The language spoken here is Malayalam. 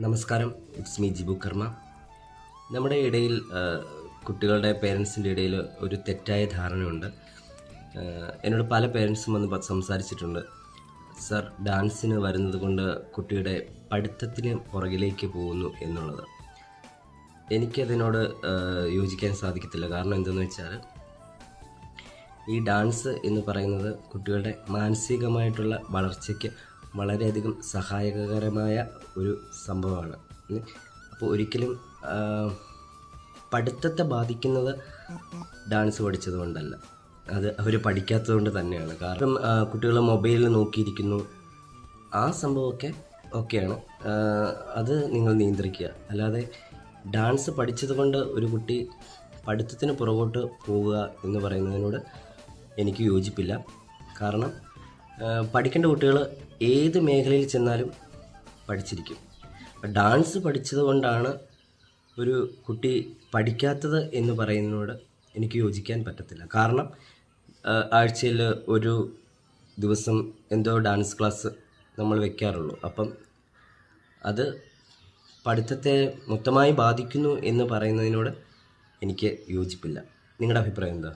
നമസ്കാരം, ഇറ്റ്സ് മീ ജിബു കർമ്മ. നമ്മുടെ ഇടയിൽ കുട്ടികളുടെ പേരൻസിൻ്റെ ഇടയിൽ ഒരു തെറ്റായ ധാരണയുണ്ട്. എന്നോട് പല പേരൻസും വന്ന് സംസാരിച്ചിട്ടുണ്ട്. സർ, ഡാൻസിന് വരുന്നത് കൊണ്ട് കുട്ടിയുടെ പഠിത്തത്തിന് പുറകിലേക്ക് പോകുന്നു എന്നുള്ളത്. എനിക്കതിനോട് യോജിക്കാൻ സാധിക്കത്തില്ല. കാരണം എന്തെന്ന് വെച്ചാൽ, ഈ ഡാൻസ് എന്ന് പറയുന്നത് കുട്ടികളുടെ മാനസികമായിട്ടുള്ള വളർച്ചയ്ക്ക് വളരെയധികം സഹായകരമായ ഒരു സംഭവമാണ്. അപ്പോൾ ഒരിക്കലും പഠിത്തത്തെ ബാധിക്കുന്നത് ഡാൻസ് പഠിച്ചത് കൊണ്ടല്ല, അത് അവർ പഠിക്കാത്തത് കൊണ്ട് തന്നെയാണ്. കാരണം കുട്ടികൾ മൊബൈലിൽ നോക്കിയിരിക്കുന്നു, ആ സംഭവമൊക്കെ ഓക്കെയാണ്, അത് നിങ്ങൾ നിയന്ത്രിക്കുക. അല്ലാതെ ഡാൻസ് പഠിച്ചത് കൊണ്ട് ഒരു കുട്ടി പഠിത്തത്തിന് പുറകോട്ട് പോവുക എന്ന് പറയുന്നതിനോട് എനിക്ക് യോജിപ്പില്ല. കാരണം പഠിക്കേണ്ട കുട്ടികൾ ഏത് മേഖലയിൽ ചെന്നാലും പഠിച്ചിരിക്കും. ഡാൻസ് പഠിച്ചത് കൊണ്ടാണ് ഒരു കുട്ടി പഠിക്കാത്തത് എന്ന് പറയുന്നതിനോട് എനിക്ക് യോജിക്കാൻ പറ്റത്തില്ല. കാരണം ആഴ്ചയിൽ ഒരു ദിവസം എന്തോ ഡാൻസ് ക്ലാസ് നമ്മൾ വെക്കാറുള്ളൂ. അപ്പം അത് പഠിത്തത്തെ മൊത്തമായി ബാധിക്കുന്നു എന്ന് പറയുന്നതിനോട് എനിക്ക് യോജിപ്പില്ല. നിങ്ങളുടെ അഭിപ്രായം എന്താ?